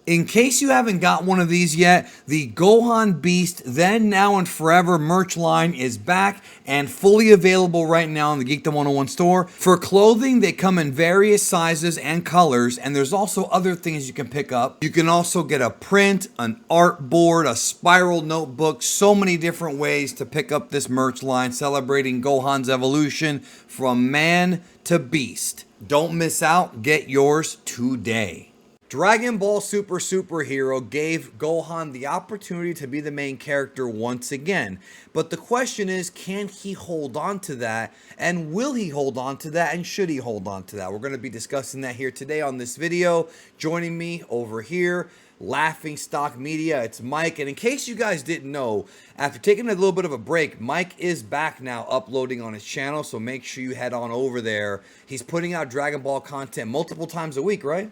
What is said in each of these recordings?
In case you haven't got one of these yet, the Gohan Beast Then, Now, and Forever merch line is back and fully available right now in the Geekdom 101 store. For clothing, they come in various sizes and colors, and there's also other things you can pick up. You can also get a print, an art board, a spiral notebook, so many different ways to pick up this merch line celebrating Gohan's evolution from man to beast. Don't miss out, get yours today. Dragon Ball Super Superhero gave Gohan the opportunity to be the main character once again. But the question is, can he hold on to that? And will he hold on to that? And should he hold on to that? We're going to be discussing that here today on this video. Joining me over here, Laughing Stock Media, it's Mike. And in case you guys didn't know, after taking a little bit of a break, Mike is back now uploading on his channel. So make sure you head on over there. He's putting out Dragon Ball content multiple times a week, right?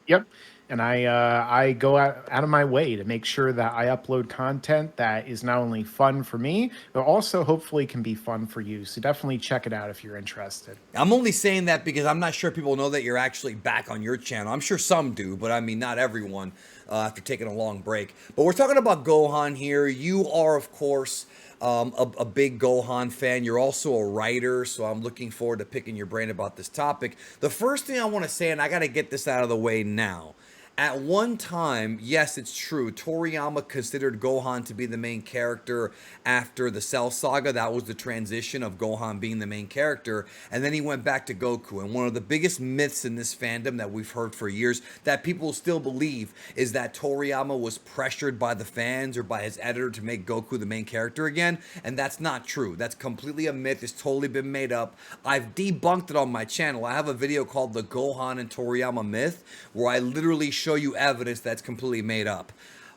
Yep. And I go out of my way to make sure that I upload content that is not only fun for me, but also hopefully can be fun for you. So definitely check it out if you're interested. I'm only saying that because I'm not sure people know that you're actually back on your channel. I'm sure some do, but I mean, not everyone after taking a long break. But we're talking about Gohan here. You are, of course, a big Gohan fan. You're also a writer, so I'm looking forward to picking your brain about this topic. The first thing I want to say, and I got to get this out of the way now. At one time, yes, it's true, Toriyama considered Gohan to be the main character after the Cell Saga. That was the transition of Gohan being the main character. And then he went back to Goku. And one of the biggest myths in this fandom that we've heard for years that people still believe is that Toriyama was pressured by the fans or by his editor to make Goku the main character again. And that's not true. That's completely a myth. It's totally been made up. I've debunked it on my channel. I have a video called The Gohan and Toriyama Myth where I literally show you evidence that's completely made up.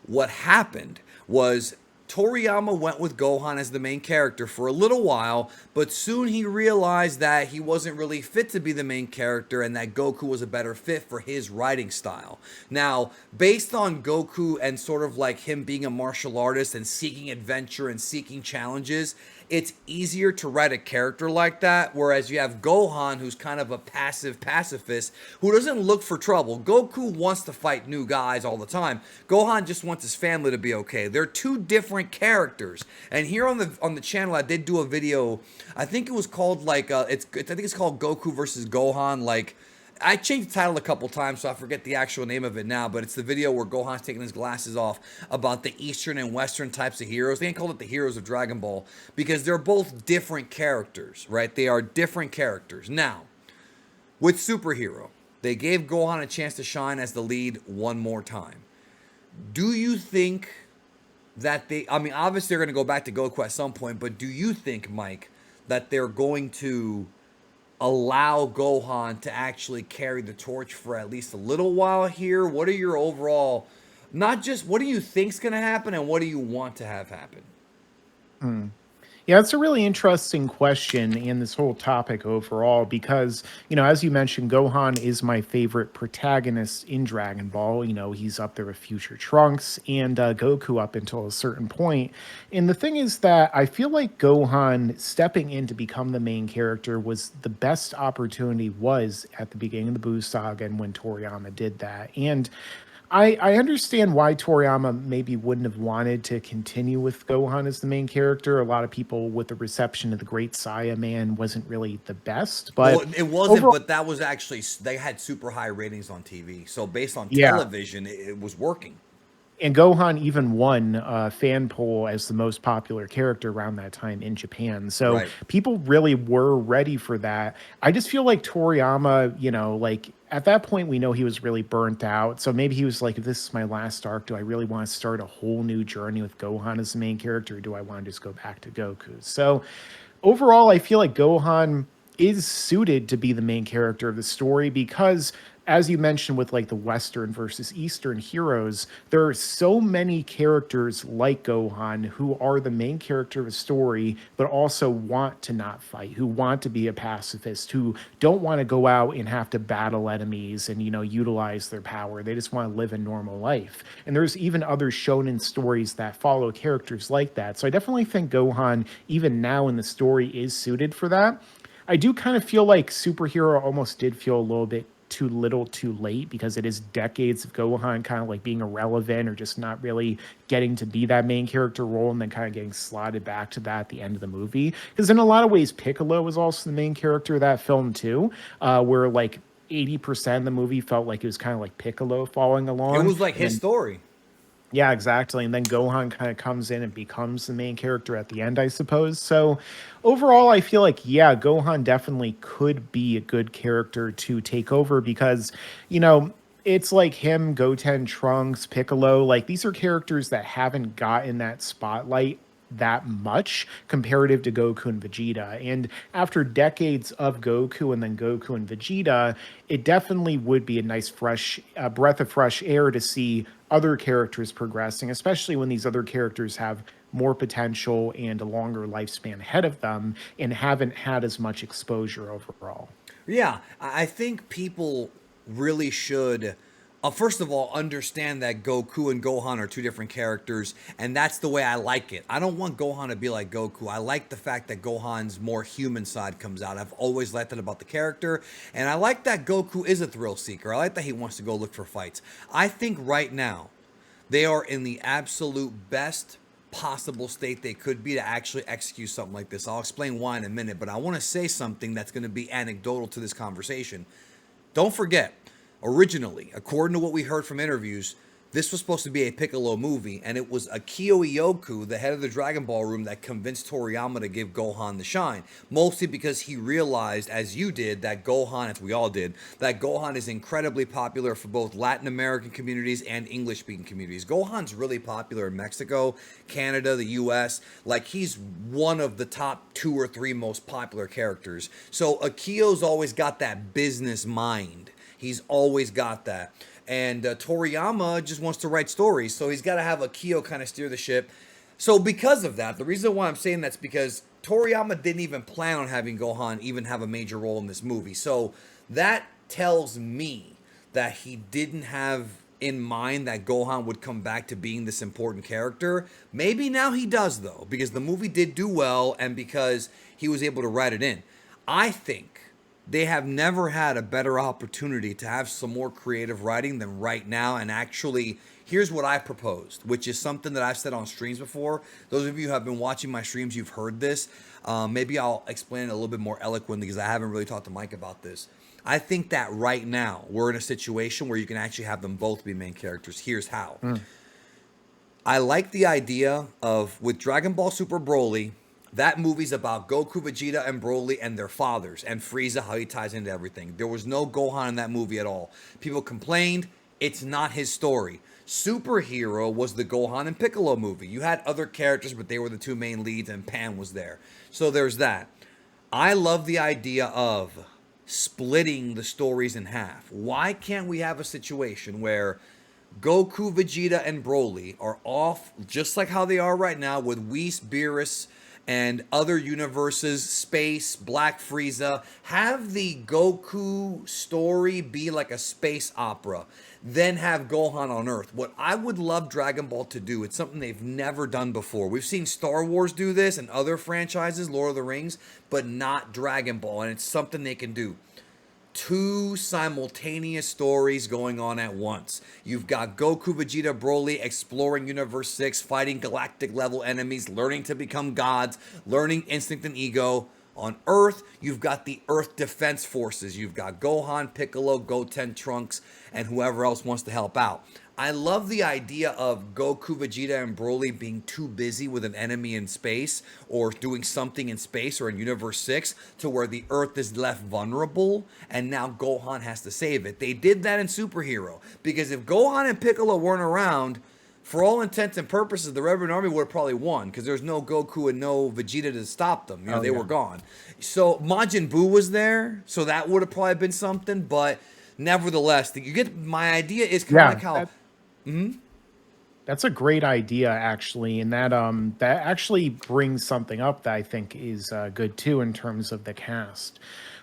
What happened was Toriyama went with Gohan as the main character for a little while, but soon he realized that he wasn't really fit to be the main character and that Goku was a better fit for his writing style. Now, based on Goku and sort of like him being a martial artist and seeking adventure and seeking challenges, it's easier to write a character like that, whereas you have Gohan, who's kind of a passive pacifist, who doesn't look for trouble. Goku wants to fight new guys all the time. Gohan just wants his family to be okay. They're two different characters. And here on the channel, I did do a video. I think it was called like I think it's called Goku versus Gohan. Like, I changed the title a couple times, so I forget the actual name of it now, but it's the video where Gohan's taking his glasses off about the Eastern and Western types of heroes. They ain't called it the heroes of Dragon Ball because they're both different characters, right? They are different characters. Now, with Superhero, they gave Gohan a chance to shine as the lead one more time. Do you think that I mean, obviously they're going to go back to Goku at some point, but do you think, Mike, that they're going to allow Gohan to actually carry the torch for at least a little while here? What are your overall, not just what do you think's going to happen and what do you want to have happen? Yeah, it's a really interesting question in this whole topic overall because, as you mentioned, Gohan is my favorite protagonist in Dragon Ball. He's up there with Future Trunks and Goku up until a certain point. And the thing is that I feel like Gohan stepping in to become the main character was the best opportunity was at the beginning of the Buu Saga and when Toriyama did that. And I understand why Toriyama maybe wouldn't have wanted to continue with Gohan as the main character. A lot of people with the reception of the Great Saiyaman wasn't really the best, but Well, it wasn't, overall, but that was actually, they had super high ratings on TV. So based on yeah. television, it was working. And Gohan even won a fan poll as the most popular character around that time in Japan. So Right. people really were ready for that. I just feel like Toriyama, like at that point, we know he was really burnt out. So maybe he was like, if this is my last arc, do I really want to start a whole new journey with Gohan as the main character? Or do I want to just go back to Goku? So overall, I feel like Gohan is suited to be the main character of the story because as you mentioned with like the Western versus Eastern heroes, there are so many characters like Gohan who are the main character of a story, but also want to not fight, who want to be a pacifist, who don't want to go out and have to battle enemies and, utilize their power. They just want to live a normal life. And there's even other shonen stories that follow characters like that. So I definitely think Gohan, even now in the story, is suited for that. I do kind of feel like Superhero almost did feel a little bit too little too late, because it is decades of Gohan kind of like being irrelevant or just not really getting to be that main character role, and then kind of getting slotted back to that at the end of the movie. Because in a lot of ways, Piccolo was also the main character of that film too, where like 80% of the movie felt like it was kind of like Piccolo following It along. was like And his then story. yeah, exactly. And then Gohan kind of comes in and becomes the main character at the end, I suppose. So overall, I feel like, yeah, Gohan definitely could be a good character to take over because, you know, it's like him, Goten, Trunks, Piccolo. Like, these are characters that haven't gotten that spotlight that much comparative to Goku and Vegeta. And after decades of Goku and then Goku and Vegeta, it definitely would be a nice fresh breath of fresh air to see other characters progressing, especially when these other characters have more potential and a longer lifespan ahead of them and haven't had as much exposure overall. Yeah, I think people really should, first of all, understand that Goku and Gohan are two different characters, and that's the way I like it. I don't want Gohan to be like Goku. I like the fact that Gohan's more human side comes out. I've always liked that about the character, and I like that Goku is a thrill seeker. I like that he wants to go look for fights. I think right now, they are in the absolute best possible state they could be to actually execute something like this. I'll explain why in a minute, but I want to say something that's going to be anecdotal to this conversation. Don't forget, originally, according to what we heard from interviews, this was supposed to be a Piccolo movie, and it was Akio Ioku, the head of the Dragon Ball room, that convinced Toriyama to give Gohan the shine. Mostly because he realized, as you did, that Gohan, as we all did, that Gohan is incredibly popular for both Latin American communities and English-speaking communities. Gohan's really popular in Mexico, Canada, the US. Like, he's one of the top 2 or 3 most popular characters. So Akio's always got that business mind. He's always got that. And Toriyama just wants to write stories, so he's got to have Akio kind of steer the ship. So because of that, the reason why I'm saying that's because Toriyama didn't even plan on having Gohan even have a major role in this movie. So that tells me that he didn't have in mind that Gohan would come back to being this important character. Maybe now he does, though, because the movie did do well and because he was able to write it in. I think they have never had a better opportunity to have some more creative writing than right now. And actually, here's what I proposed, which is something that I've said on streams before. Those of you who have been watching my streams, you've heard this. Maybe I'll explain it a little bit more eloquently because I haven't really talked to Mike about this. I think that right now we're in a situation where you can actually have them both be main characters. Here's how. I like the idea of, with Dragon Ball Super Broly, that movie's about Goku, Vegeta, and Broly and their fathers, and Frieza, how he ties into everything. There was no Gohan in that movie at all. People complained, it's not his story. Superhero was the Gohan and Piccolo movie. You had other characters, but they were the 2 main leads, and Pan was there. So there's that. I love the idea of splitting the stories in half. Why can't we have a situation where Goku, Vegeta, and Broly are off just like how they are right now with Whis, Beerus, and other universes, space, Black Frieza? Have the Goku story be like a space opera, then have Gohan on Earth. What I would love Dragon Ball to do, it's something they've never done before. We've seen Star Wars do this and other franchises, Lord of the Rings, but not Dragon Ball, and it's something they can do. 2 simultaneous stories going on at once. You've got Goku, Vegeta, Broly exploring Universe 6, fighting galactic level enemies, learning to become gods, learning instinct and ego. On Earth, you've got the Earth Defense Forces. You've got Gohan, Piccolo, Goten, Trunks, and whoever else wants to help out. I love the idea of Goku, Vegeta, and Broly being too busy with an enemy in space or doing something in space or in Universe 6 to where the Earth is left vulnerable and now Gohan has to save it. They did that in Superhero because if Gohan and Piccolo weren't around, for all intents and purposes, the Rebel Army would have probably won because there's no Goku and no Vegeta to stop them. You know, they were gone. So Majin Buu was there, so that would have probably been something. But nevertheless, you get my idea is kind of Yeah, like how. that's a great idea, actually, and that actually brings something up that I think is good too in terms of the cast.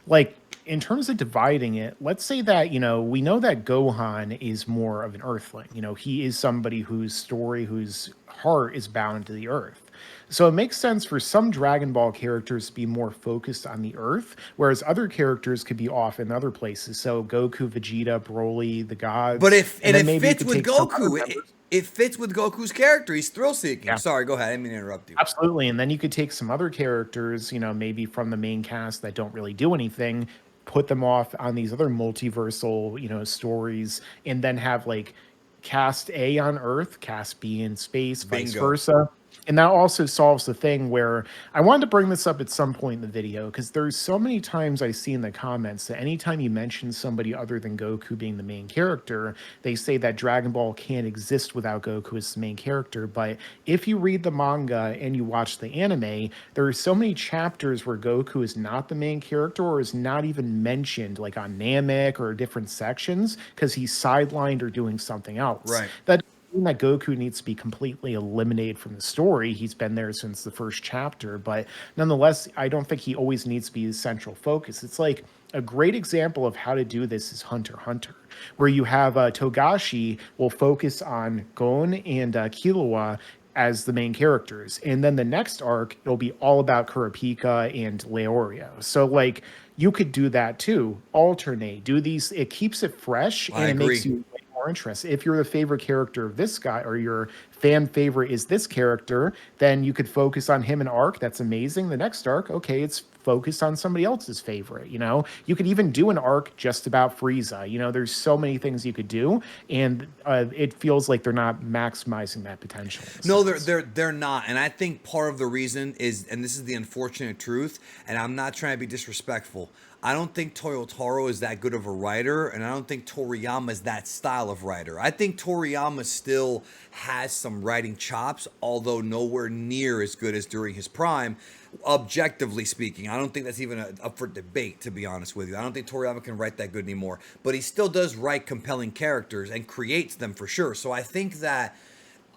Like, in terms of dividing it, let's say that, you know, we know that Gohan is more of an Earthling. You know, he is somebody whose story, whose heart is bound to the Earth. So it makes sense for some Dragon Ball characters to be more focused on the Earth, whereas other characters could be off in other places. So Goku, Vegeta, Broly, the But gods, if and and then it maybe you fits could with take some other Goku, members. it fits with Goku's character. He's thrill seeking. Yeah. Sorry, go ahead. I didn't mean to interrupt you. Absolutely. And then you could take some other characters, maybe from the main cast that don't really do anything, put them off on these other multiversal, stories, and then have like cast A on Earth, cast B in space, vice Bingo. versa. And that also solves the thing where I wanted to bring this up at some point in the video because there's so many times I see in the comments that anytime you mention somebody other than Goku being the main character, they say that Dragon Ball can't exist without Goku as the main character. But if you read the manga and you watch the anime, there are so many chapters where Goku is not the main character or is not even mentioned, like on Namek or different sections, because he's sidelined or doing something else. Right. That doesn't mean that Goku needs to be completely eliminated from the story. He's been there since the first chapter, but nonetheless, I don't think he always needs to be the central focus. It's like a great example of how to do this is Hunter x Hunter, where you have Togashi will focus on Gon and Killua as the main characters. And then the next arc, it'll be all about Kurapika and Leorio. So like you could do that too. Alternate, do these, it keeps it fresh I and it makes agree. you way more interested. If you're the favorite character of this guy or your fan favorite is this character, then you could focus on him in arc. That's amazing. The next arc, okay, it's focused on somebody else's favorite. You could even do an arc just about Frieza. There's so many things you could do, and it feels like they're not maximizing that potential. No, they're not, and I think part of the reason is, and this is the unfortunate truth, and I'm not trying to be disrespectful. I don't think Toyotaro is that good of a writer, and I don't think Toriyama is that style of writer. I think Toriyama still has some writing chops, although nowhere near as good as during his prime. Objectively speaking, I don't think that's even up for debate, to be honest with you. I don't think Toriyama can write that good anymore, but he still does write compelling characters and creates them for sure. So I think that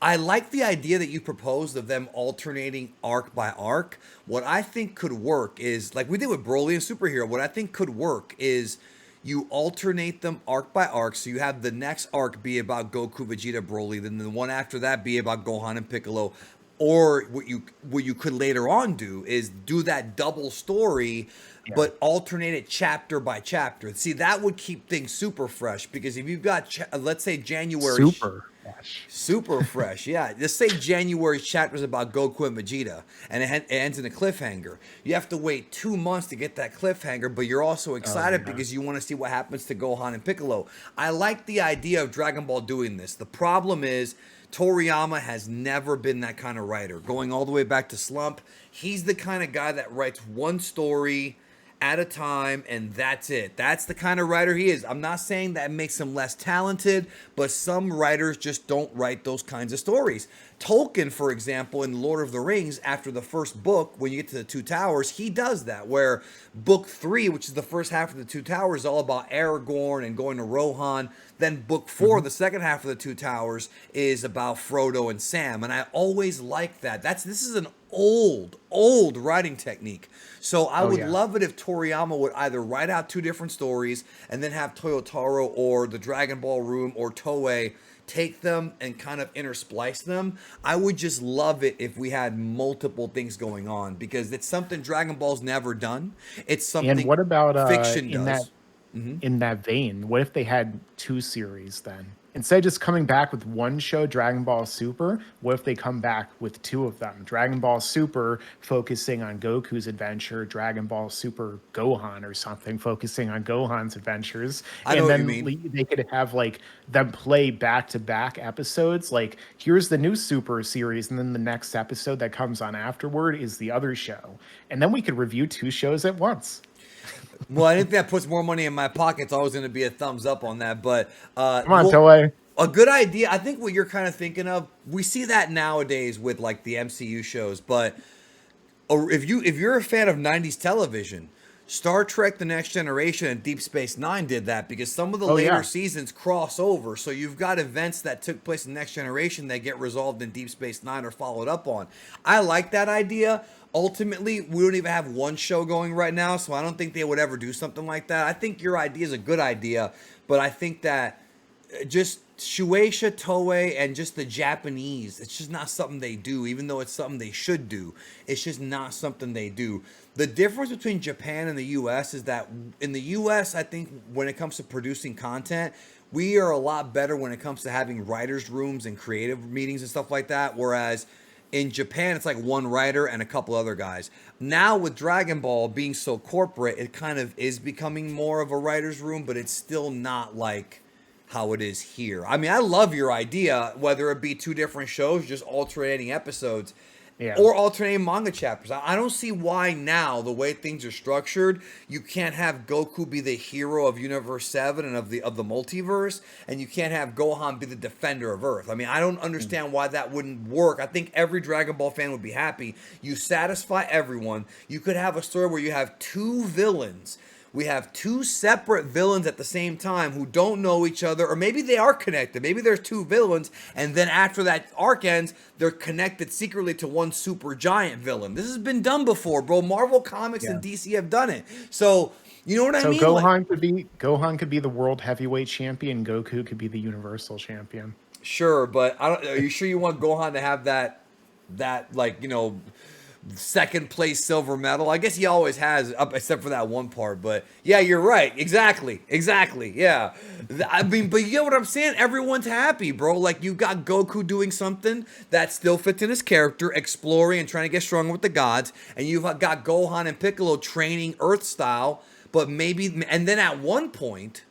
I like the idea that you proposed of them alternating arc by arc. What I think could work is, like we did with Broly and Superhero, what I think could work is you alternate them arc by arc. So you have the next arc be about Goku, Vegeta, Broly, then the one after that be about Gohan and Piccolo. Or what you could later on do is do that double story, Yeah. but alternate it chapter by chapter. See, that would keep things super fresh because if you've got, let's say January. Super fresh. Super fresh, yeah. Just say January's chapter is about Goku and Vegeta, and it ends in a cliffhanger. You have to wait 2 months to get that cliffhanger, but you're also Oh excited yeah. because you want to see what happens to Gohan and Piccolo. I like the idea of Dragon Ball doing this. The problem is Toriyama has never been that kind of writer. Going all the way back to Slump, he's the kind of guy that writes one story at a time, and that's it. That's the kind of writer he is. I'm not saying that makes him less talented, but some writers just don't write those kinds of stories. Tolkien, for example, in Lord of the Rings, after the first book, when you get to the Two Towers, he does that, where book 3, which is the first half of the Two Towers, is all about Aragorn and going to Rohan. Then book 4, the second half of the Two Towers, is about Frodo and Sam. And I always like that. This is an old writing technique. So I Oh would yeah. love it if Toriyama would either write out 2 different stories and then have Toyotaro or the Dragon Ball Room or Toei take them and kind of intersplice them. I would just love it if we had multiple things going on because it's something Dragon Ball's never done. It's And something what about fiction in that does. Mm-hmm. in that vein, what if they had 2 series then? Instead of just coming back with one show, Dragon Ball Super, what if they come back with 2 of them? Dragon Ball Super focusing on Goku's adventure, Dragon Ball Super Gohan or something focusing on Gohan's adventures. I know And what you then mean. they could have like them play back to back episodes. Like, here's the new Super series, and then the next episode that comes on afterward is the other show. And then we could review 2 shows at once. Well, I think that puts more money in my pocket. It's always going to be a thumbs up on that. But Come on, Toei. a good idea. I think what you're kind of thinking of, we see that nowadays with like the MCU shows. But if you're a fan of 90s television, Star Trek The Next Generation and Deep Space Nine did that because some of the Oh later yeah. seasons cross over. So you've got events that took place in Next Generation that get resolved in Deep Space Nine or followed up on. I like that idea. Ultimately, we don't even have one show going right now, so I don't think they would ever do something like that. I think your idea is a good idea, but I think that just Shueisha, Toei, and just the Japanese, it's just not something they do, even though it's something they should do. It's just not something they do. The difference between Japan and the US is that in the US, I think when it comes to producing content, we are a lot better when it comes to having writers' rooms and creative meetings and stuff like that. Whereas in Japan, it's like one writer and a couple other guys. Now with Dragon Ball being so corporate, it kind of is becoming more of a writer's room, but it's still not like how it is here. I mean, I love your idea, whether it be two different shows, just alternating episodes, Yeah. or alternating manga chapters. I don't see why now, the way things are structured, you can't have Goku be the hero of Universe 7 and of the multiverse, and you can't have Gohan be the defender of Earth. I mean, I don't understand why that wouldn't work. I think every Dragon Ball fan would be happy. You satisfy everyone. You could have a story where you have two villains. We have two separate villains at the same time who don't know each other, or maybe they are connected. Maybe there's two villains, and then after that arc ends, they're connected secretly to one super giant villain. This has been done before, bro. Marvel Comics Yeah. and DC have done it. So, you know what I So mean? Like, Gohan could be the world heavyweight champion. Goku could be the universal champion. sure, but I don't. Are you sure you want Gohan to have that like second place silver medal? I guess he always has, up except for that one part. But yeah, you're right. Exactly. Yeah, I mean, but you get what I'm saying. Everyone's happy, bro. Like you got Goku doing something that still fits in his character, exploring and trying to get stronger with the gods, and you've got Gohan and Piccolo training Earth style. But maybe, and then at one point,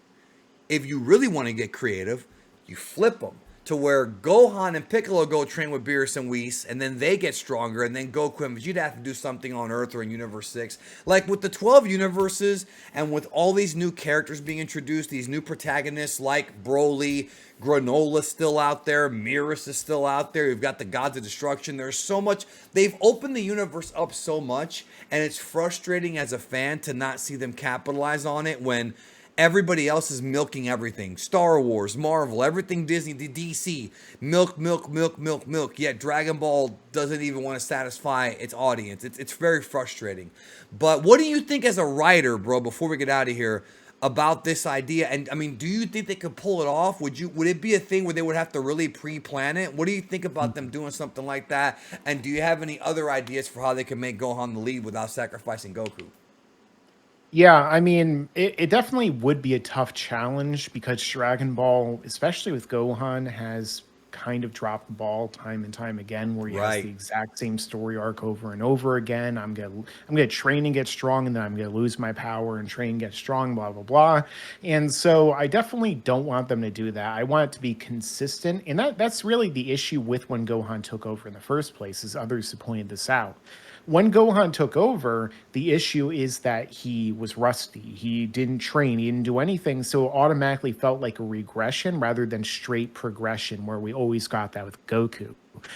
if you really want to get creative, you flip them to where Gohan and Piccolo go train with Beerus and Whis, and then they get stronger, and then Goku and Vegeta have to do something on Earth or in Universe 6. Like with the 12 universes, and with all these new characters being introduced, these new protagonists like Broly, Granola's still out there, Mirror is still out there, you've got the Gods of Destruction. There's so much. They've opened the universe up so much, and it's frustrating as a fan to not see them capitalize on it when everybody else is milking everything. Star Wars, Marvel, everything Disney, the DC. Milk. Yet Dragon Ball doesn't even want to satisfy its audience. It's very frustrating. But what do you think as a writer, bro, before we get out of here, about this idea? And I mean, do you think they could pull it off? Would it be a thing where they would have to really pre-plan it? What do you think about them doing something like that? And do you have any other ideas for how they can make Gohan the lead without sacrificing Goku? Yeah, I mean, it definitely would be a tough challenge because Dragon Ball, especially with Gohan, has kind of dropped the ball time and time again, where he has the Right. exact same story arc over and over again. I'm gonna train and get strong, and then I'm gonna lose my power and train and get strong, blah blah blah. And so I definitely don't want them to do that. I want it to be consistent, and that's really the issue with when Gohan took over in the first place, as others have pointed this out. When Gohan took over, the issue is that he was rusty. He didn't train, he didn't do anything. So it automatically felt like a regression rather than straight progression, where we always got that with Goku.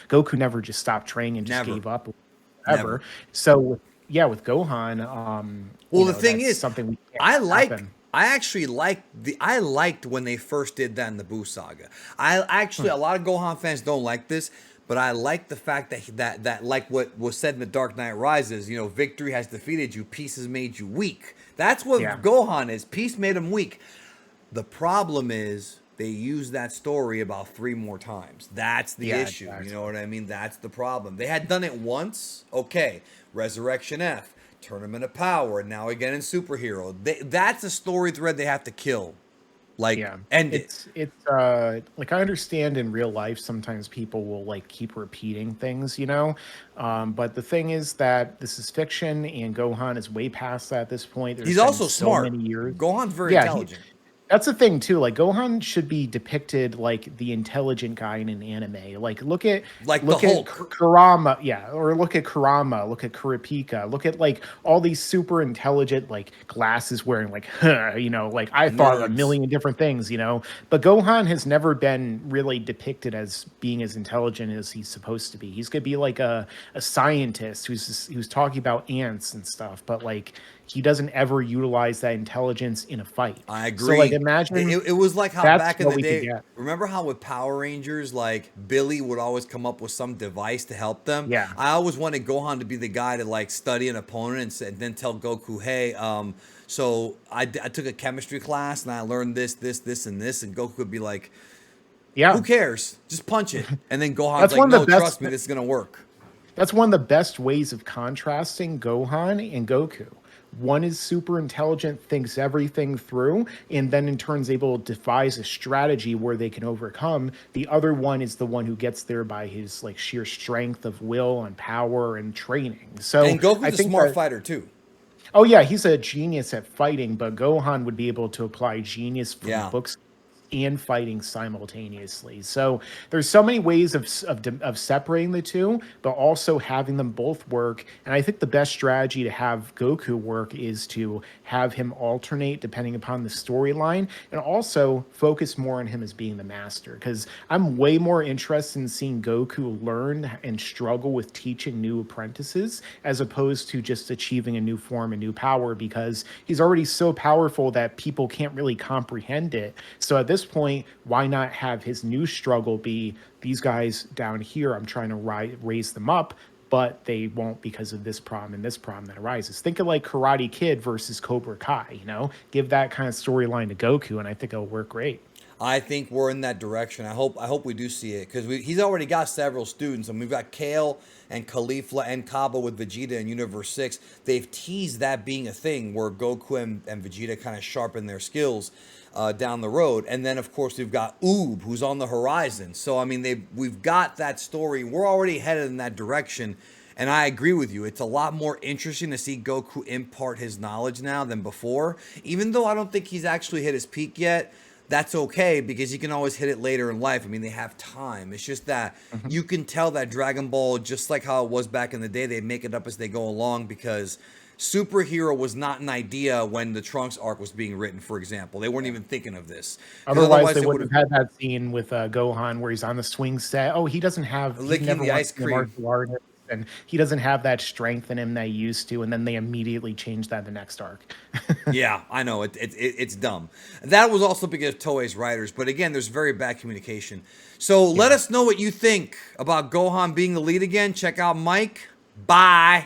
Goku never just stopped training and just Never. gave up Never. ever. So, yeah, with Gohan, Well, the thing that's is, something we can't I like. happen. I actually I liked when they first did that in the Buu saga. I actually, a lot of Gohan fans don't like this, but I like the fact that like what was said in the Dark Knight Rises. Victory has defeated you, peace has made you weak. That's Yeah. what Gohan is. Peace made him weak. The problem is they use that story about three more times. That's the Yeah, issue. You know exactly. what I mean? That's the problem. They had done it once. Okay, Resurrection F, Tournament of Power, and now again in Superhero. That's a story thread they have to kill. Like, Yeah. end it. It's like, I understand in real life sometimes people will like keep repeating things, you know. But the thing is that this is fiction and Gohan is way past that at this point. There's He's been also so smart. many years. Gohan's very Yeah, he intelligent. that's the thing too. Like Gohan should be depicted like the intelligent guy in an anime. Like Like the look at Hulk. Kurama, yeah, or look at Kurama, look at Kurapika, look at like all these super intelligent like glasses wearing like like I thought of a Nerds. million different things, you know. But Gohan has never been really depicted as being as intelligent as he's supposed to be. He's gonna be like a scientist who's talking about ants and stuff, but like he doesn't ever utilize that intelligence in a fight. I So like agree. imagine It was like how that's back in what the we could day, get. remember how with Power Rangers, like Billy would always come up with some device to help them? Yeah. I always wanted Gohan to be the guy to like study an opponent and then tell Goku, hey, so I took a chemistry class and I learned this, and this, and Goku would be like, Yeah. Who cares? Just punch it. And then Gohan's That's like, one of no, the best trust me, this is gonna work. That's one of the best ways of contrasting Gohan and Goku. One is super intelligent, thinks everything through, and then in turn is able to devise a strategy where they can overcome. The other one is the one who gets there by his like sheer strength of will and power and training. So And I Goku's a think smart that fighter too. oh yeah, he's a genius at fighting, but Gohan would be able to apply genius from Yeah. books and fighting simultaneously. So there's so many ways of separating the two, but also having them both work. And I think the best strategy to have Goku work is to have him alternate depending upon the storyline, and also focus more on him as being the master. Because I'm way more interested in seeing Goku learn and struggle with teaching new apprentices as opposed to just achieving a new form, a new power, because he's already so powerful that people can't really comprehend it. So at this point, why not have his new struggle be these guys down here? I'm trying to raise them up, but they won't because of this problem and this problem that arises. Think of like Karate Kid versus Cobra Kai, you know? Give that kind of storyline to Goku, and I think it'll work great. I think we're in that direction. I hope we do see it because he's already got several students. I mean, we've got Kale and Caulifla and Kaba with Vegeta in Universe 6. They've teased that being a thing where Goku and Vegeta kind of sharpen their skills down the road. And then, of course, we've got Oob, who's on the horizon. So, I mean, we've got that story. We're already headed in that direction. And I agree with you. It's a lot more interesting to see Goku impart his knowledge now than before. Even though I don't think he's actually hit his peak yet, that's okay because you can always hit it later in life. I mean, they have time. It's just that Mhm. you can tell that Dragon Ball, just like how it was back in the day, they make it up as they go along because superhero was not an idea when the Trunks arc was being written, for example. They weren't Yeah. even thinking of this because Otherwise, otherwise they they would wouldn't have have had that scene with Gohan where he's on the swing set. Oh, he licking never the wants ice to be a cream. martial artist, and he doesn't have that strength in him that he used to. And then they immediately changed that in the next arc. Yeah, I know it's dumb. That was also because of Toei's writers, but again, there's very bad communication. So let Yeah. us know what you think about Gohan being the lead again. Check out Mike. Bye.